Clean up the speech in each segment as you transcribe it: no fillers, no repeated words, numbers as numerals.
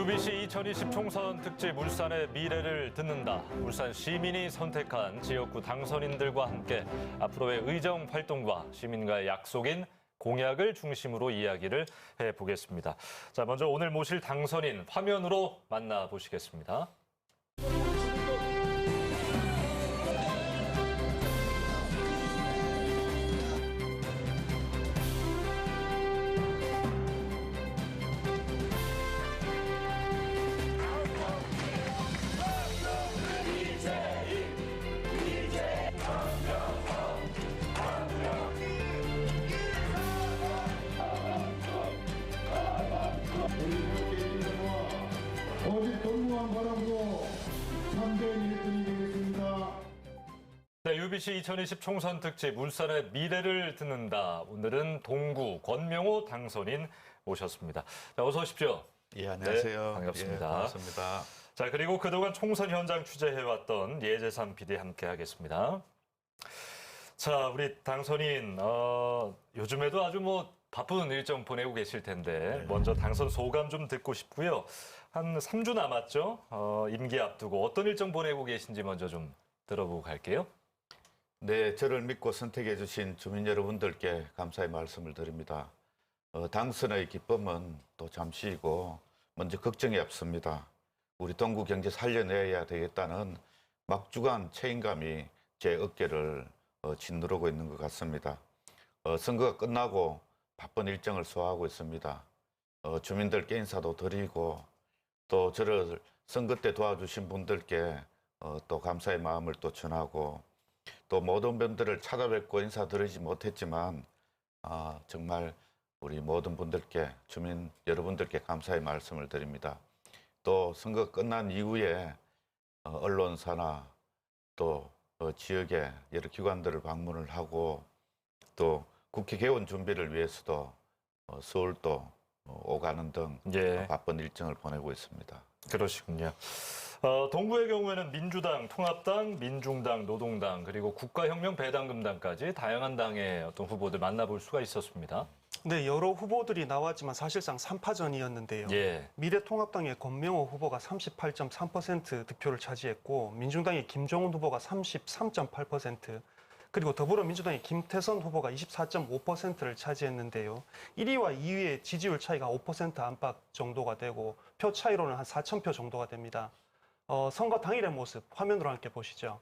UBC 2020 총선 특집 울산의 미래를 듣는다. 울산 시민이 선택한 지역구 당선인들과 함께 앞으로의 의정 활동과 시민과의 약속인 공약을 중심으로 이야기를 해보겠습니다. 자, 먼저 오늘 모실 당선인 화면으로 만나보시겠습니다. 오직 건강한 바람으로 참된 일꾼이 되겠습니다. 네, UBC 2020 총선 특집 울산의 미래를 듣는다. 오늘은 동구 권명호 당선인 모셨습니다. 자, 어서 오십시오. 예, 안녕하세요. 네, 반갑습니다. 예, 반갑습니다. 자, 그리고 그동안 총선 현장 취재해왔던 예재삼 PD 함께하겠습니다. 자, 우리 당선인 요즘에도 아주 바쁜 일정 보내고 계실 텐데 먼저 당선 소감 좀 듣고 싶고요. 한 3주 남았죠? 임기 앞두고 어떤 일정 보내고 계신지 먼저 좀 들어보고 갈게요. 네, 저를 믿고 선택해 주신 주민 여러분들께 감사의 말씀을 드립니다. 당선의 기쁨은 또 잠시이고 먼저 걱정이 앞섭니다. 우리 동구 경제 살려내야 되겠다는 막중한 책임감이 제 어깨를 짓누르고 있는 것 같습니다. 선거가 끝나고 바쁜 일정을 소화하고 있습니다. 주민들께 인사도 드리고 또 저를 선거 때 도와주신 분들께 또 감사의 마음을 또 전하고 또 모든 분들을 찾아뵙고 인사드리지 못했지만 정말 우리 모든 분들께 주민 여러분들께 감사의 말씀을 드립니다. 또 선거 끝난 이후에 언론사나 또 지역의 여러 기관들을 방문을 하고 또 국회 개원 준비를 위해서도 서울도 오가는 등 예. 바쁜 일정을 보내고 있습니다. 그러시군요. 동구의 경우에는 민주당, 통합당, 민중당, 노동당 그리고 국가혁명배당금당까지 다양한 당의 어떤 후보들 만나볼 수가 있었습니다. 네, 여러 후보들이 나왔지만 사실상 3파전이었는데요. 예. 미래통합당의 권명호 후보가 38.3% 득표를 차지했고 민중당의 김종훈 후보가 33.8%, 그리고 더불어민주당의 김태선 후보가 24.5%를 차지했는데요. 1위와 2위의 지지율 차이가 5% 안팎 정도가 되고 표 차이로는 한 4,000표 정도가 됩니다. 선거 당일의 모습 화면으로 함께 보시죠.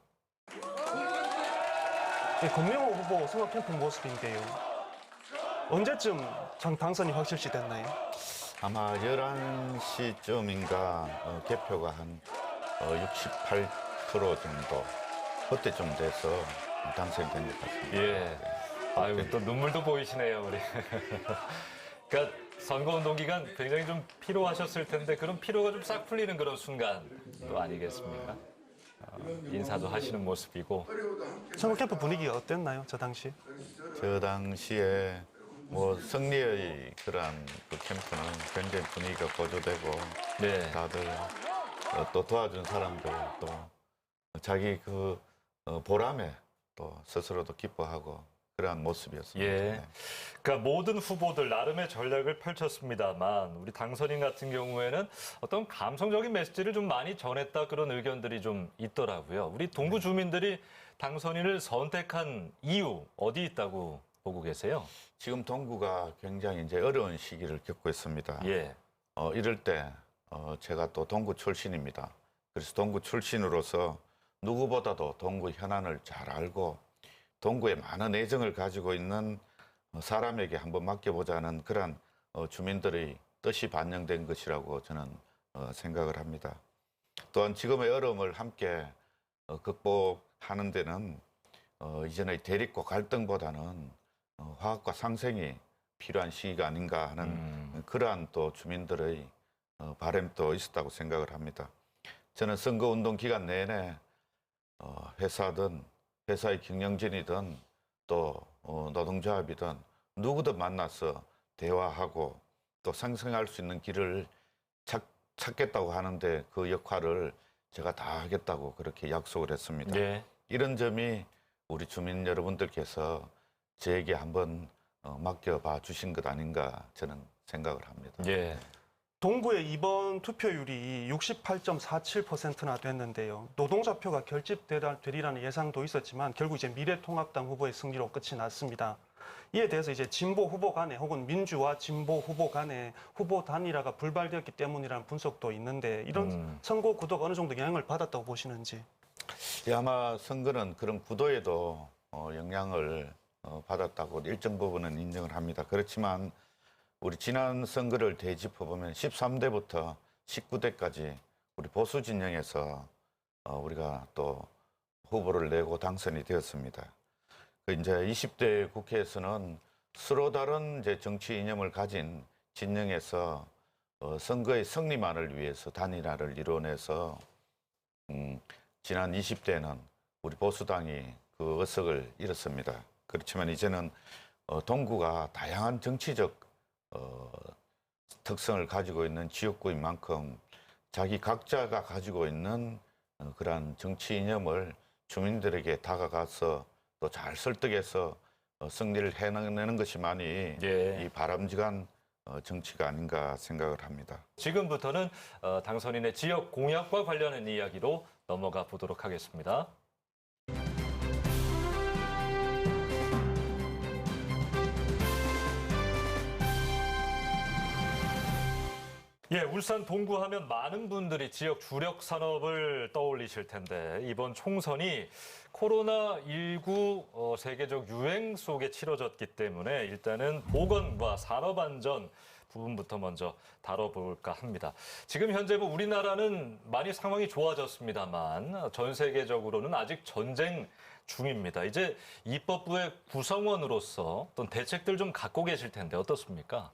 네, 권명호 후보 선거 캠프 모습인데요. 언제쯤 당선이 확실시 됐나요? 아마 11시쯤인가 개표가 한 68% 정도 그때쯤 돼서 당선된 것 같습니다. 예. 아유, 또 눈물도 보이시네요, 우리. 그러니까 선거운동 기간 굉장히 좀 피로하셨을 텐데 그런 피로가 좀 싹 풀리는 그런 순간도 아니겠습니까? 인사도 하시는 모습이고. 선거 캠프 분위기가 어땠나요, 저 당시? 저 당시에 승리의 그런 그 캠프는 굉장히 분위기가 고조되고 네. 다들 또 도와준 사람들 또 자기 그 보람에 또 스스로도 기뻐하고 그러한 모습이었습니다. 예. 네. 그러니까 모든 후보들 나름의 전략을 펼쳤습니다만 우리 당선인 같은 경우에는 어떤 감성적인 메시지를 좀 많이 전했다 그런 의견들이 좀 있더라고요. 우리 동구 주민들이 당선인을 선택한 이유 어디 있다고 보고 계세요? 지금 동구가 굉장히 이제 어려운 시기를 겪고 있습니다. 예. 이럴 때 제가 또 동구 출신입니다. 그래서 동구 출신으로서 누구보다도 동구 현안을 잘 알고 동구에 많은 애정을 가지고 있는 사람에게 한번 맡겨보자는 그런 주민들의 뜻이 반영된 것이라고 저는 생각을 합니다. 또한 지금의 어려움을 함께 극복하는 데는 이전의 대립과 갈등보다는 화합과 상생이 필요한 시기가 아닌가 하는 그러한 또 주민들의 바람도 있었다고 생각을 합니다. 저는 선거운동 기간 내내 회사든 회사의 경영진이든 또 노동조합이든 누구든 만나서 대화하고 또 상생할 수 있는 길을 찾겠다고 하는데 그 역할을 제가 다 하겠다고 그렇게 약속을 했습니다. 예. 이런 점이 우리 주민 여러분들께서 저에게 한번 맡겨봐 주신 것 아닌가 저는 생각을 합니다. 예. 동구의 이번 투표율이 68.47%나 됐는데요. 노동자표가 결집되리라는 예상도 있었지만 결국 이제 미래통합당 후보의 승리로 끝이 났습니다. 이에 대해서 이제 진보 후보 간에 혹은 민주와 진보 후보 간에 후보 단일화가 불발되었기 때문이라는 분석도 있는데 이런 선거 구도가 어느 정도 영향을 받았다고 보시는지. 아마 선거는 그런 구도에도 영향을 받았다고 일정 부분은 인정을 합니다. 그렇지만 우리 지난 선거를 되짚어보면 13대부터 19대까지 우리 보수 진영에서 우리가 또 후보를 내고 당선이 되었습니다. 그 이제 20대 국회에서는 서로 다른 이제 정치 이념을 가진 진영에서 선거의 승리만을 위해서 단일화를 이뤄내서 지난 20대는 우리 보수당이 그 의석을 잃었습니다. 그렇지만 이제는 동구가 다양한 정치적 특성을 가지고 있는 지역구인 만큼 자기 각자가 가지고 있는 그러한 정치 이념을 주민들에게 다가가서 또 잘 설득해서 승리를 해내는 것이만이 예. 이 바람직한 정치가 아닌가 생각을 합니다. 지금부터는 당선인의 지역 공약과 관련한 이야기로 넘어가 보도록 하겠습니다. 예, 울산 동구 하면 많은 분들이 지역 주력 산업을 떠올리실 텐데 이번 총선이 코로나19 세계적 유행 속에 치러졌기 때문에 일단은 보건과 산업안전 부분부터 먼저 다뤄볼까 합니다. 지금 현재 뭐 우리나라는 많이 상황이 좋아졌습니다만 전 세계적으로는 아직 전쟁 중입니다. 이제 입법부의 구성원으로서 어떤 대책들 좀 갖고 계실 텐데 어떻습니까?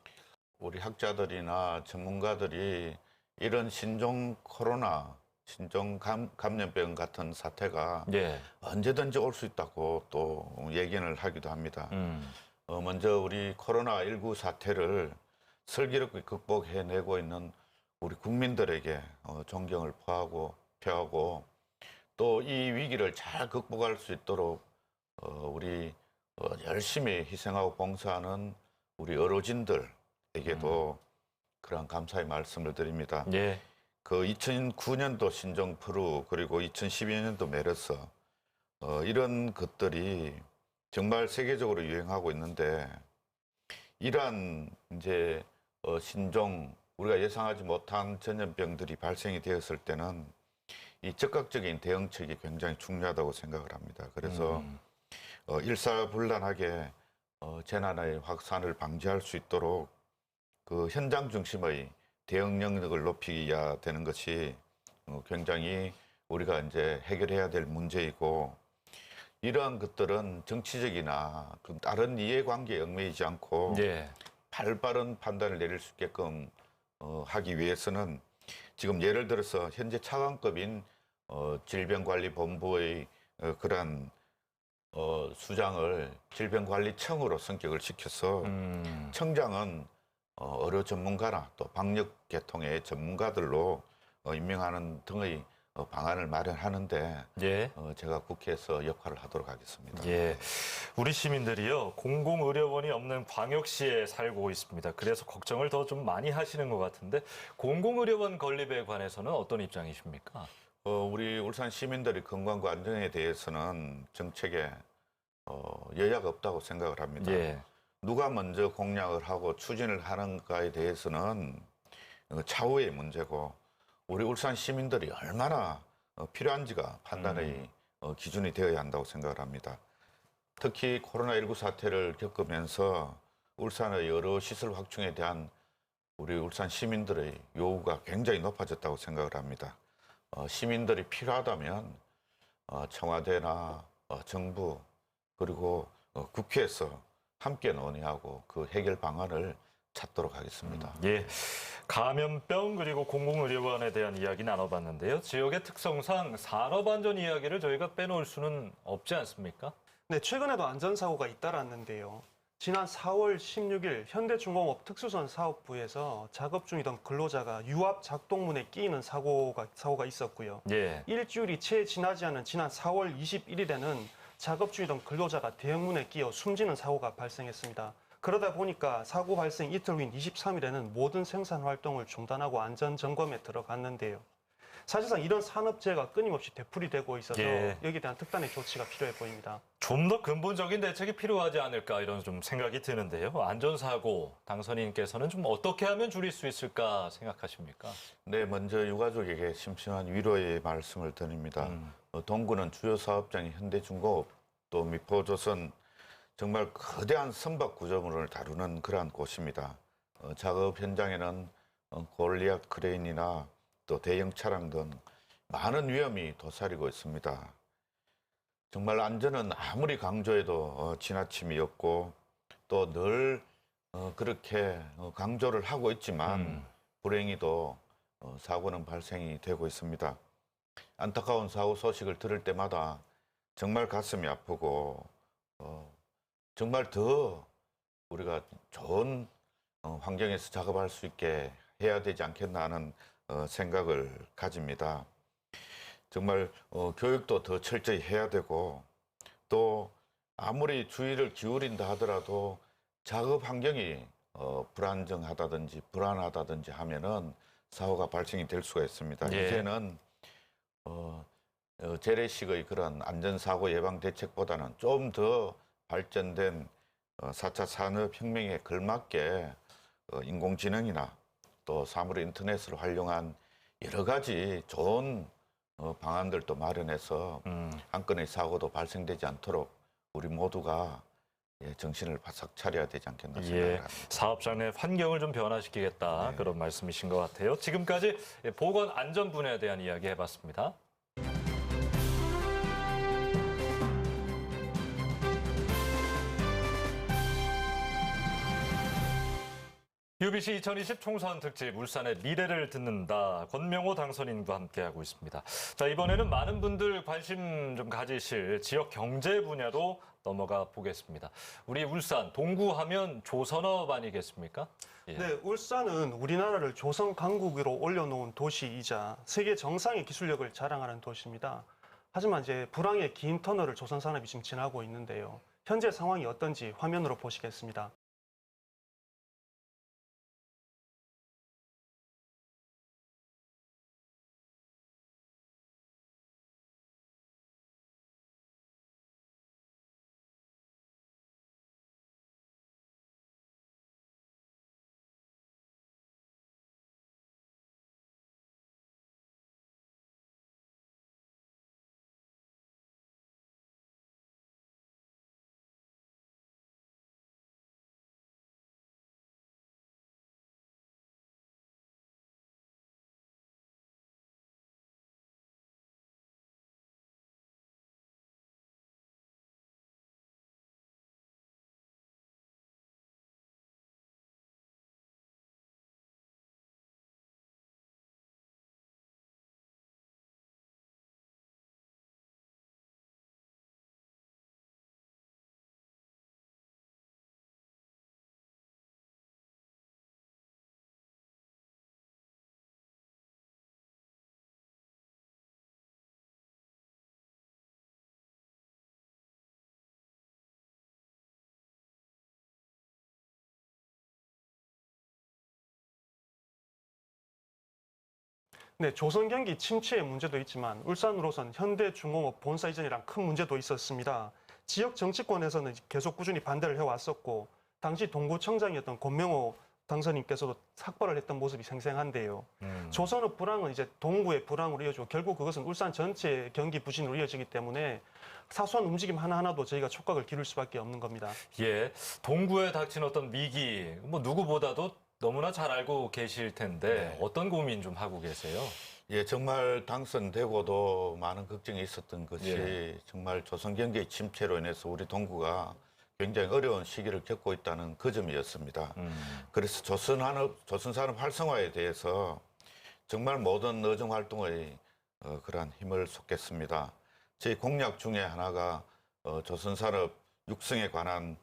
우리 학자들이나 전문가들이 이런 신종 코로나, 신종 감염병 같은 사태가 예. 언제든지 올 수 있다고 또 얘기를 하기도 합니다. 먼저 우리 코로나19 사태를 슬기롭게 극복해내고 있는 우리 국민들에게 존경을 표하고 또 이 위기를 잘 극복할 수 있도록 우리 열심히 희생하고 봉사하는 우리 어르신들에게도 그런 감사의 말씀을 드립니다. 예. 그 2009년도 신종플루 그리고 2012년도 메르스 이런 것들이 정말 세계적으로 유행하고 있는데 이러한 이제 신종 우리가 예상하지 못한 전염병들이 발생이 되었을 때는 이 적극적인 대응책이 굉장히 중요하다고 생각을 합니다. 그래서 일사불란하게 재난의 확산을 방지할 수 있도록 그 현장 중심의 대응 능력을 높이야 되는 것이 굉장히 우리가 이제 해결해야 될 문제이고 이러한 것들은 정치적이나 다른 이해관계에 얽매이지 않고 예. 발빠른 판단을 내릴 수 있게끔 하기 위해서는 지금 예를 들어서 현재 차관급인 질병관리본부의 그러한 수장을 질병관리청으로 성격을 시켜서 청장은 의료 전문가나 또 방역 계통의 전문가들로 임명하는 등의 방안을 마련하는데 예. 제가 국회에서 역할을 하도록 하겠습니다. 예. 우리 시민들이요, 공공의료원이 없는 광역시에 살고 있습니다. 그래서 걱정을 더 좀 많이 하시는 것 같은데, 공공의료원 건립에 관해서는 어떤 입장이십니까? 우리 울산 시민들의 건강과 안전에 대해서는 정책에 여야가 없다고 생각을 합니다. 예. 누가 먼저 공약을 하고 추진을 하는가에 대해서는 차후의 문제고 우리 울산 시민들이 얼마나 필요한지가 판단의 기준이 되어야 한다고 생각을 합니다. 특히 코로나19 사태를 겪으면서 울산의 여러 시설 확충에 대한 우리 울산 시민들의 요구가 굉장히 높아졌다고 생각을 합니다. 시민들이 필요하다면 청와대나 정부 그리고 국회에서 함께 논의하고 그 해결 방안을 찾도록 하겠습니다. 예. 감염병 그리고 공공의료원에 대한 이야기 나눠봤는데요. 지역의 특성상 산업안전 이야기를 저희가 빼놓을 수는 없지 않습니까? 네, 최근에도 안전사고가 잇따랐는데요. 지난 4월 16일 현대중공업 특수선 사업부에서 작업 중이던 근로자가 유압 작동문에 끼이는 사고가 있었고요. 예. 일주일이 채 지나지 않은 지난 4월 21일에는 작업 중이던 근로자가 대형문에 끼어 숨지는 사고가 발생했습니다. 그러다 보니까 사고 발생 이틀 후인 23일에는 모든 생산 활동을 중단하고 안전 점검에 들어갔는데요. 사실상 이런 산업재해가 끊임없이 되풀이되고 있어서 예. 여기에 대한 특단의 조치가 필요해 보입니다. 좀 더 근본적인 대책이 필요하지 않을까 이런 좀 생각이 드는데요. 안전사고 당선인께서는 좀 어떻게 하면 줄일 수 있을까 생각하십니까? 네, 먼저 유가족에게 심심한 위로의 말씀을 드립니다. 동구는 주요 사업장이 현대중공업 또 미포조선 정말 거대한 선박 구조물을 다루는 그러한 곳입니다. 작업 현장에는 골리앗 크레인이나 또 대형 차량 등 많은 위험이 도사리고 있습니다. 정말 안전은 아무리 강조해도 지나침이 없고 또 늘 그렇게 강조를 하고 있지만 불행히도 사고는 발생이 되고 있습니다. 안타까운 사고 소식을 들을 때마다 정말 가슴이 아프고 정말 더 우리가 좋은 환경에서 작업할 수 있게 해야 되지 않겠나 하는 생각을 가집니다. 정말 교육도 더 철저히 해야 되고 또 아무리 주의를 기울인다 하더라도 작업 환경이 불안정하다든지 불안하다든지 하면은 사고가 발생이 될 수가 있습니다. 예. 이제는 재래식의 그런 안전사고 예방 대책보다는 좀 더 발전된 4차 산업혁명에 걸맞게 인공지능이나 또 사물 인터넷을 활용한 여러 가지 좋은 방안들도 마련해서 한 건의 사고도 발생되지 않도록 우리 모두가 정신을 바싹 차려야 되지 않겠나 생각합니다. 사업장 내 환경을 좀 변화시키겠다 그런 말씀이신 것 같아요. 지금까지 보건 안전 분야에 대한 이야기 해봤습니다. UBC 2020 총선 특집 울산의 미래를 듣는다. 권명호 당선인과 함께하고 있습니다. 자, 이번에는 많은 분들 관심 좀 가지실 지역 경제 분야로 넘어가 보겠습니다. 우리 울산 동구하면 조선업 아니겠습니까? 예. 네, 울산은 우리나라를 조선 강국으로 올려놓은 도시이자 세계 정상의 기술력을 자랑하는 도시입니다. 하지만 이제 불황의 긴 터널을 조선 산업이 지금 지나고 있는데요. 현재 상황이 어떤지 화면으로 보시겠습니다. 네, 조선 경기 침체의 문제도 있지만 울산으로선 현대중공업 본사 이전이란 큰 문제도 있었습니다. 지역 정치권에서는 계속 꾸준히 반대를 해왔었고 당시 동구청장이었던 권명호 당선인께서도 삭발을 했던 모습이 생생한데요. 조선업 불황은 이제 동구의 불황으로 이어지고 결국 그것은 울산 전체 경기 부진으로 이어지기 때문에 사소한 움직임 하나하나도 저희가 촉각을 기울일 수밖에 없는 겁니다. 예, 동구에 닥친 어떤 위기, 뭐 누구보다도 너무나 잘 알고 계실 텐데 어떤 고민 좀 하고 계세요? 예, 정말 당선되고도 많은 걱정이 있었던 것이 정말 조선 경기의 침체로 인해서 우리 동구가 굉장히 어려운 시기를 겪고 있다는 그 점이었습니다. 그래서 조선산업 활성화에 대해서 정말 모든 의정 활동의 그러한 힘을 쏟겠습니다. 저희 공약 중에 하나가 조선산업 육성에 관한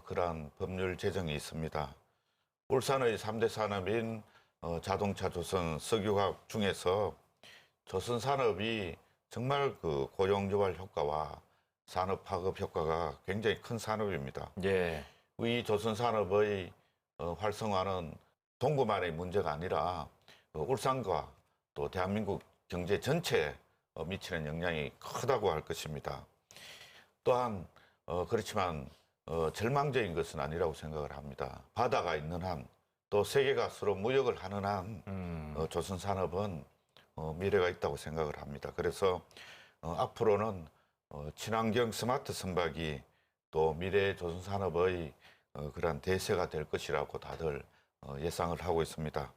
그러한 법률 제정이 있습니다. 울산의 3대 산업인 자동차, 조선, 석유화학 중에서 조선 산업이 정말 그 고용 유발 효과와 산업 파급 효과가 굉장히 큰 산업입니다. 예. 이 조선산업의 활성화는 동구만의 문제가 아니라 울산과 또 대한민국 경제 전체에 미치는 영향이 크다고 할 것입니다. 또한 그렇지만 절망적인 것은 아니라고 생각을 합니다. 바다가 있는 한, 또 세계가 서로 무역을 하는 한 조선산업은 미래가 있다고 생각을 합니다. 그래서 앞으로는 친환경 스마트 선박이 또 미래의 조선산업의 그러한 대세가 될 것이라고 다들 예상을 하고 있습니다.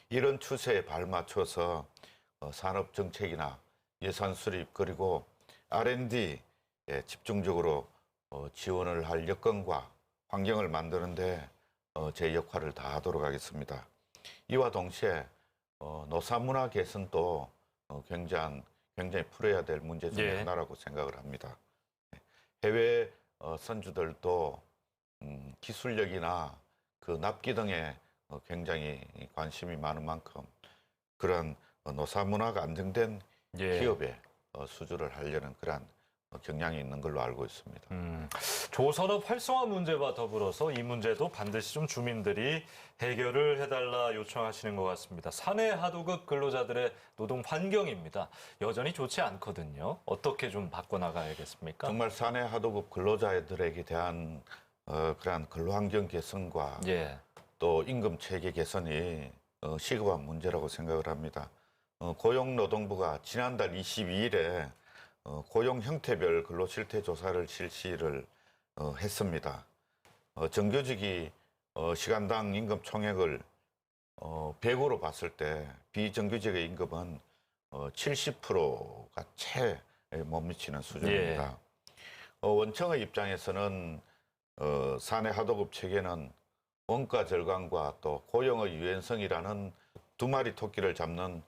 이런 추세에 발맞춰서 산업 정책이나 예산 수립 그리고 R&D에 집중적으로 지원을 할 여건과 환경을 만드는데 제 역할을 다하도록 하겠습니다. 이와 동시에 노사문화 개선도 굉장히 풀어야 될 문제 중에 하나라고 생각을 합니다. 해외 선주들도 기술력이나 그 납기 등에 굉장히 관심이 많은 만큼 그런 노사문화가 안정된 기업에 수주를 하려는 그런 경향이 있는 걸로 알고 있습니다. 조선업 활성화 문제와 더불어서 이 문제도 반드시 좀 주민들이 해결을 해달라 요청하시는 것 같습니다. 사내 하도급 근로자들의 노동 환경입니다. 여전히 좋지 않거든요. 어떻게 좀 바꿔나가야겠습니까? 정말 사내 하도급 근로자들에게 대한 그러한 근로환경 개선과 또 임금 체계 개선이 시급한 문제라고 생각을 합니다. 고용노동부가 지난달 22일에 고용 형태별 근로 실태 조사를 실시를 했습니다. 정규직이 시간당 임금 총액을 100으로 봤을 때 비정규직의 임금은 70%가 채 못 미치는 수준입니다. 원청의 입장에서는 사내 하도급 체계는 원가 절감과 또 고용의 유연성이라는 두 마리 토끼를 잡는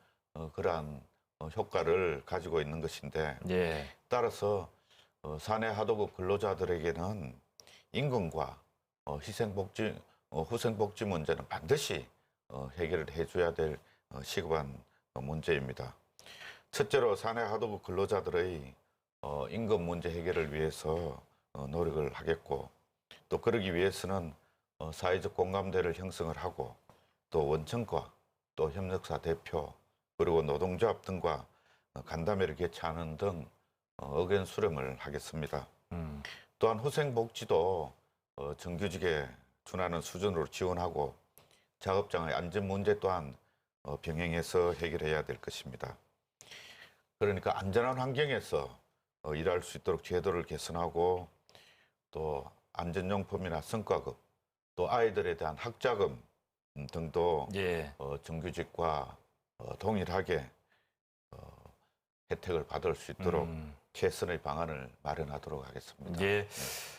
그러한 효과를 가지고 있는 것인데 따라서 사내 하도급 근로자들에게는 임금과 후생복지 문제는 반드시 해결을 해줘야 될 시급한 문제입니다. 첫째로 사내 하도급 근로자들의 임금 문제 해결을 위해서 노력을 하겠고 또 그러기 위해서는 사회적 공감대를 형성을 하고 또 원청과 또 협력사 대표 그리고 노동조합 등과 간담회를 개최하는 등 의견 수렴을 하겠습니다. 또한 후생복지도 정규직에 준하는 수준으로 지원하고 작업장의 안전 문제 또한 병행해서 해결해야 될 것입니다. 그러니까 안전한 환경에서 일할 수 있도록 제도를 개선하고 또 안전용품이나 성과급 또 아이들에 대한 학자금 등도 정규직과 동일하게 혜택을 받을 수 있도록 최선의 방안을 마련하도록 하겠습니다.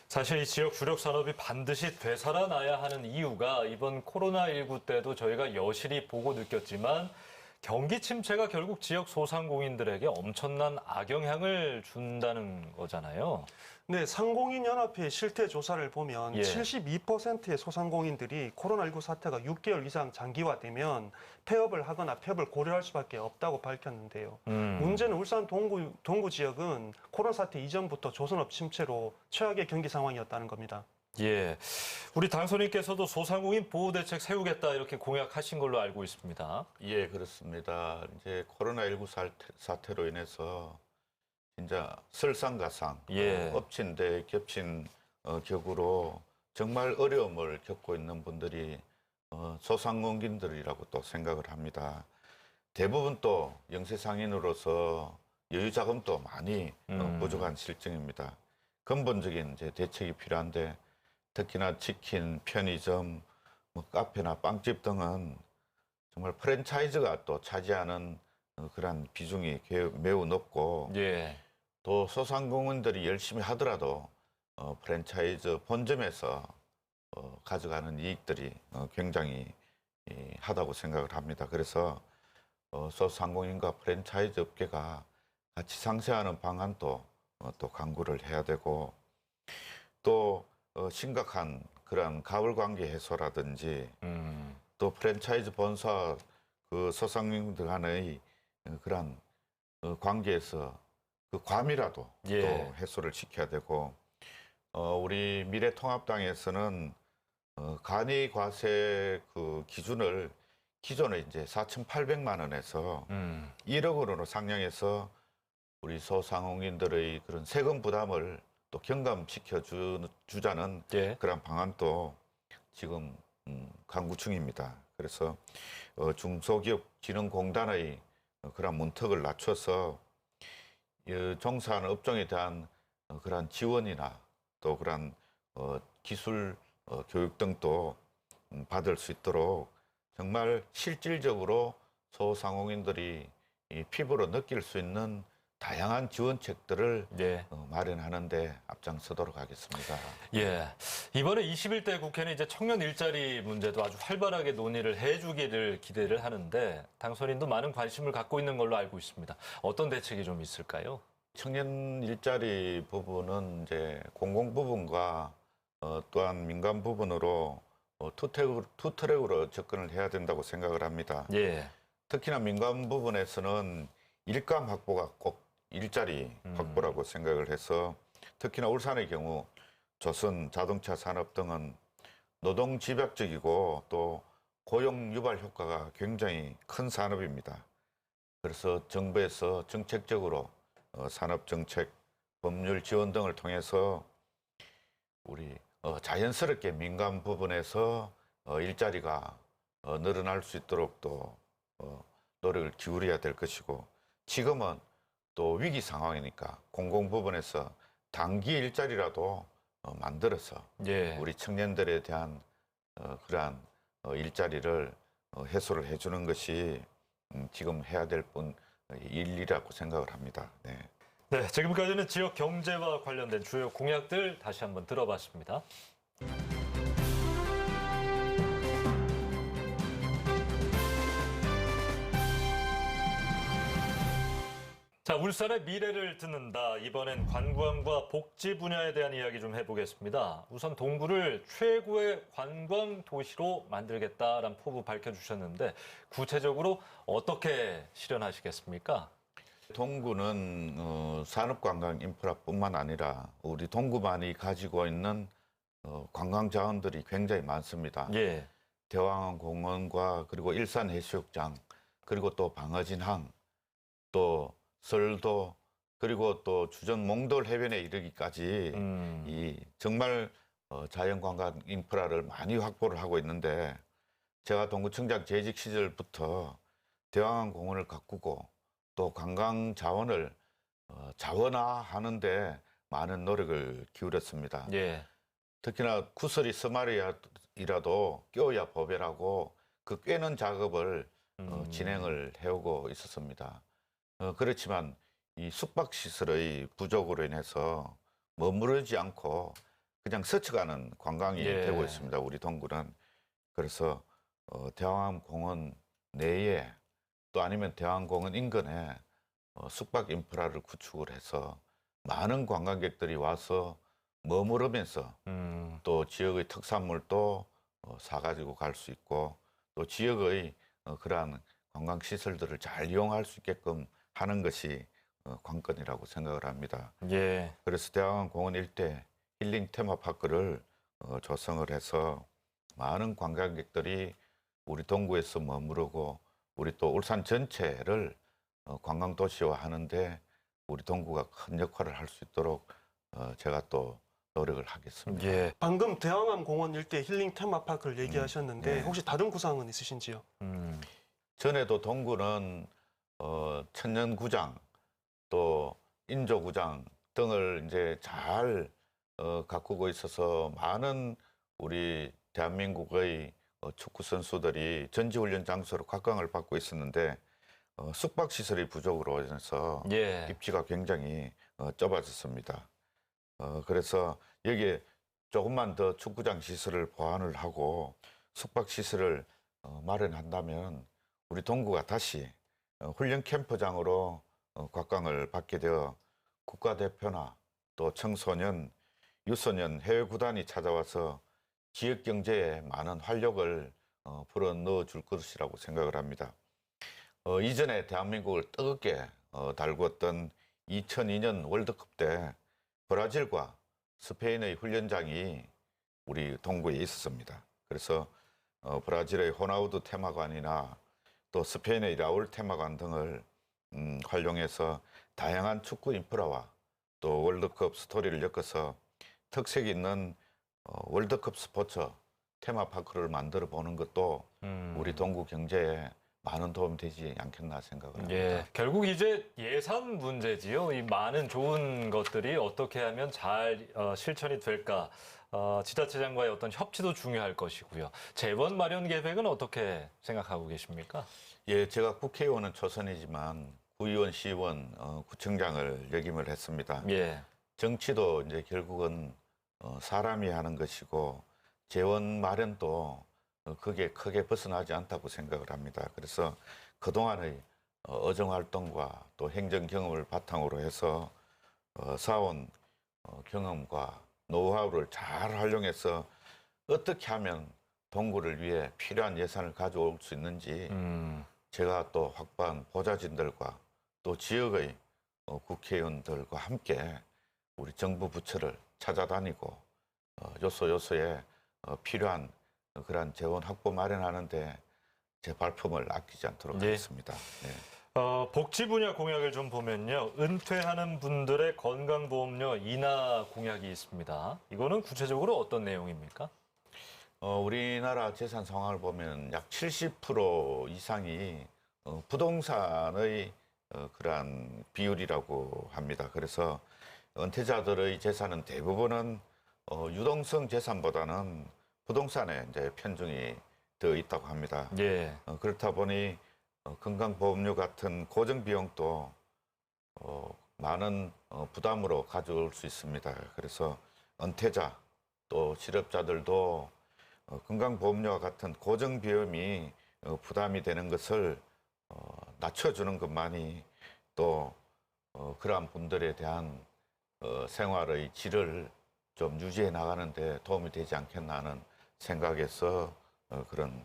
사실 이 지역 주력 산업이 반드시 되살아나야 하는 이유가 이번 코로나19 때도 저희가 여실히 보고 느꼈지만 경기 침체가 결국 지역 소상공인들에게 엄청난 악영향을 준다는 거잖아요. 네, 상공인연합회 실태 조사를 보면 72%의 소상공인들이 코로나19 사태가 6개월 이상 장기화되면 폐업을 하거나 폐업을 고려할 수밖에 없다고 밝혔는데요. 문제는 울산 동구 지역은 코로나 사태 이전부터 조선업 침체로 최악의 경기 상황이었다는 겁니다. 우리 당선인께서도 소상공인 보호대책 세우겠다 이렇게 공약하신 걸로 알고 있습니다. 그렇습니다. 이제 코로나19 사태로 인해서 진짜 설상가상, 엎친 데 겹친 격으로 정말 어려움을 겪고 있는 분들이 소상공인들이라고 또 생각을 합니다. 대부분 또 영세상인으로서 여유자금도 많이 부족한 실정입니다. 근본적인 이제 대책이 필요한데 특히나 치킨, 편의점, 카페나 빵집 등은 정말 프랜차이즈가 또 차지하는 그런 비중이 매우 높고 또 소상공인들이 열심히 하더라도 프랜차이즈 본점에서 가져가는 이익들이 굉장히 하다고 생각을 합니다. 그래서 소상공인과 프랜차이즈 업계가 같이 상생하는 방안도 또 강구를 해야 되고 또 심각한 그런 가불관계 해소라든지 또 프랜차이즈 본사 그 소상공인들 간의 그런 관계에서 그 과밀화도 또 해소를 시켜야 되고 우리 미래통합당에서는 간이 과세 그 기준을 기존에 이제 4,800만 원에서 1억 원으로 상향해서 우리 소상공인들의 그런 세금 부담을 또 경감시켜 주자는 예. 그런 방안도 지금 강구 중입니다. 그래서 중소기업진흥공단의 그런 문턱을 낮춰서 종사하는 업종에 대한 그런 지원이나 또 그런 기술 교육 등도 받을 수 있도록 정말 실질적으로 소상공인들이 이 피부로 느낄 수 있는 다양한 지원책들을 예. 마련하는데 앞장서도록 하겠습니다. 예. 이번에 21대 국회는 이제 청년 일자리 문제도 아주 활발하게 논의를 해주기를 기대를 하는데 당선인도 많은 관심을 갖고 있는 걸로 알고 있습니다. 어떤 대책이 좀 있을까요? 청년 일자리 부분은 이제 공공 부분과 또한 민간 부분으로 투 트랙으로 접근을 해야 된다고 생각을 합니다. 예. 특히나 민간 부분에서는 일감 확보가 꼭 일자리 확보라고 생각을 해서 특히나 울산의 경우 조선 자동차 산업 등은 노동 집약적이고 또 고용 유발 효과가 굉장히 큰 산업입니다. 그래서 정부에서 정책적으로 산업 정책, 법률 지원 등을 통해서 우리 자연스럽게 민간 부분에서 일자리가 늘어날 수 있도록 또 노력을 기울여야 될 것이고 지금은 또 위기 상황이니까 공공 부분에서 단기 일자리라도 만들어서 예. 우리 청년들에 대한 그러한 일자리를 해소를 해주는 것이 지금 해야 될 일이라고 생각을 합니다. 네. 네, 지금까지는 지역 경제와 관련된 주요 공약들 다시 한번 들어봤습니다. 자, 울산의 미래를 듣는다. 이번엔 관광과 복지 분야에 대한 이야기 좀 해보겠습니다. 우선 동구를 최고의 관광 도시로 만들겠다라는 포부 밝혀주셨는데 구체적으로 어떻게 실현하시겠습니까? 동구는 산업관광 인프라뿐만 아니라 우리 동구만이 가지고 있는 관광 자원들이 굉장히 많습니다. 예. 대왕공원과 그리고 일산해수욕장 그리고 또 방어진항 또 설도 그리고 또 주전 몽돌 해변에 이르기까지 이 정말 자연관광 인프라를 많이 확보를 하고 있는데 제가 동구청장 재직 시절부터 대왕공원을 가꾸고 또 관광 자원을 자원화하는데 많은 노력을 기울였습니다. 예. 특히나 구설이 스마리라도 껴야 보배라고 그 꿰는 작업을 진행을 해오고 있었습니다. 그렇지만 이 숙박시설의 부족으로 인해서 머무르지 않고 그냥 스쳐가는 관광이 예. 되고 있습니다. 우리 동구는. 그래서 대왕공원 내에 또 아니면 대왕공원 인근에 숙박 인프라를 구축을 해서 많은 관광객들이 와서 머무르면서 또 지역의 특산물도 사가지고 갈 수 있고 또 지역의 그러한 관광시설들을 잘 이용할 수 있게끔 하는 것이 관건이라고 생각을 합니다. 예. 그래서 대왕공원 일대 힐링 테마파크를 조성을 해서 많은 관광객들이 우리 동구에서 머무르고 우리 또 울산 전체를 관광도시화 하는데 우리 동구가 큰 역할을 할 수 있도록 제가 또 노력을 하겠습니다. 예. 방금 대왕암공원 일대 힐링 테마파크를 얘기하셨는데 네. 혹시 다른 구상은 있으신지요? 전에도 동구는 천년구장 또 인조구장 등을 이제 잘 가꾸고 있어서 많은 우리 대한민국의 축구 선수들이 전지훈련 장소로 각광을 받고 있었는데 숙박 시설이 부족으로 인해서 예. 입지가 굉장히 좁아졌습니다. 그래서 여기에 조금만 더 축구장 시설을 보완을 하고 숙박 시설을 마련한다면 우리 동구가 다시 훈련 캠프장으로 각광을 받게 되어 국가대표나 또 청소년, 유소년 해외 구단이 찾아와서 지역 경제에 많은 활력을 불어넣어 줄 것이라고 생각을 합니다. 이전에 대한민국을 뜨겁게 달구었던 2002년 월드컵 때 브라질과 스페인의 훈련장이 우리 동구에 있었습니다. 그래서 브라질의 호나우두 테마관이나 또 스페인의 라울 테마관 등을 활용해서 다양한 축구 인프라와 또 월드컵 스토리를 엮어서 특색 있는 월드컵 스포츠 테마파크를 만들어 보는 것도 우리 동구 경제에 많은 도움이 되지 않겠나 생각을 합니다. 예, 결국 이제 예산 문제지요. 이 많은 좋은 것들이 어떻게 하면 잘 실천이 될까. 지자체장과의 어떤 협치도 중요할 것이고요. 재원 마련 계획은 어떻게 생각하고 계십니까? 예, 제가 국회의원은 초선이지만 구의원, 시의원, 구청장을 역임을 했습니다. 예. 정치도 이제 결국은 사람이 하는 것이고 재원 마련도 그게 크게 벗어나지 않다고 생각을 합니다. 그래서 그동안의 어정 활동과 또 행정 경험을 바탕으로 해서 쌓아온 경험과 노하우를 잘 활용해서 어떻게 하면 동구를 위해 필요한 예산을 가져올 수 있는지 제가 또 확보한 보좌진들과 또 지역의 국회의원들과 함께 우리 정부 부처를 찾아다니고 요소요소에 필요한 그러한 재원 확보 마련하는데 제 발품을 아끼지 않도록 네. 하겠습니다. 네. 복지 분야 공약을 좀 보면요. 은퇴하는 분들의 건강보험료 인하 공약이 있습니다. 이거는 구체적으로 어떤 내용입니까? 우리나라 재산 상황을 보면 약 70% 이상이 부동산의 그러한 비율이라고 합니다. 그래서 은퇴자들의 재산은 대부분은 유동성 재산보다는 부동산에 이제 편중이 되어 있다고 합니다. 예. 그렇다 보니 건강보험료 같은 고정 비용도 많은 부담으로 가져올 수 있습니다. 그래서 은퇴자 또 실업자들도 건강보험료와 같은 고정 비용이 부담이 되는 것을 낮춰주는 것만이 또 그러한 분들에 대한 생활의 질을 좀 유지해 나가는 데 도움이 되지 않겠나 하는 생각에서 그런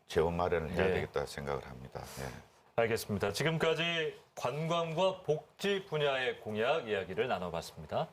재원 마련을 해야 네. 되겠다 생각을 합니다. 네. 알겠습니다. 지금까지 관광과 복지 분야의 공약 이야기를 나눠봤습니다.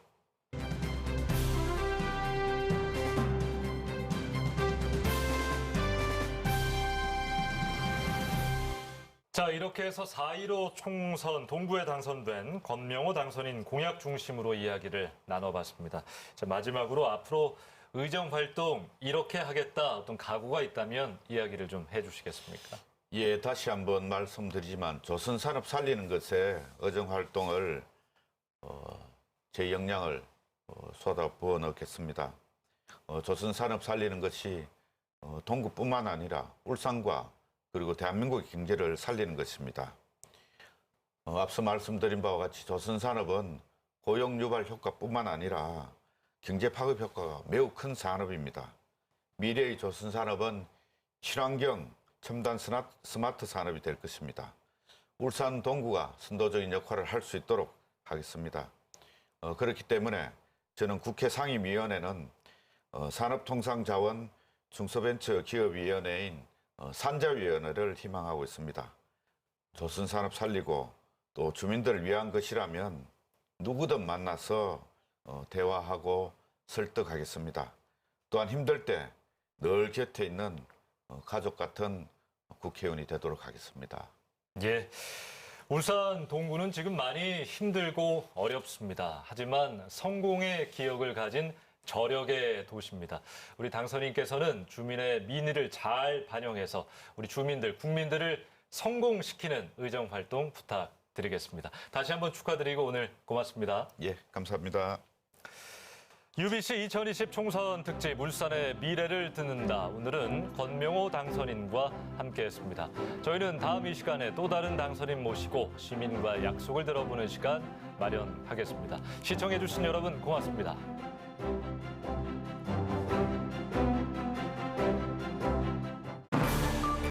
자, 이렇게 해서 4.15 총선 동구에 당선된 권명호 당선인 공약 중심으로 이야기를 나눠봤습니다. 자, 마지막으로 앞으로 의정 활동 이렇게 하겠다 어떤 각오가 있다면 이야기를 좀 해주시겠습니까? 예, 다시 한번 말씀드리지만 조선산업 살리는 것에 의정 활동을 제 역량을 쏟아부어 넣겠습니다. 조선산업 살리는 것이 동구뿐만 아니라 울산과 그리고 대한민국의 경제를 살리는 것입니다. 앞서 말씀드린 바와 같이 조선산업은 고용 유발 효과뿐만 아니라 경제 파급 효과가 매우 큰 산업입니다. 미래의 조선산업은 친환경 첨단 스마트 산업이 될 것입니다. 울산 동구가 선도적인 역할을 할 수 있도록 하겠습니다. 그렇기 때문에 저는 국회 상임위원회는 산업통상자원 중소벤처기업위원회인 산자위원회를 희망하고 있습니다. 조선산업 살리고 또 주민들을 위한 것이라면 누구든 만나서 대화하고 설득하겠습니다. 또한 힘들 때 늘 곁에 있는 가족 같은 국회의원이 되도록 하겠습니다. 예. 울산 동구는 지금 많이 힘들고 어렵습니다. 하지만 성공의 기억을 가진 저력의 도시입니다. 우리 당선인께서는 주민의 민의를 잘 반영해서 우리 주민들, 국민들을 성공시키는 의정활동 부탁드리겠습니다. 다시 한번 축하드리고 오늘 고맙습니다. 예, 감사합니다. UBC 2020 총선 특집 울산의 미래를 듣는다. 오늘은 권명호 당선인과 함께했습니다. 저희는 다음 이 시간에 또 다른 당선인 모시고 시민과 약속을 들어보는 시간 마련하겠습니다. 시청해주신 여러분 고맙습니다.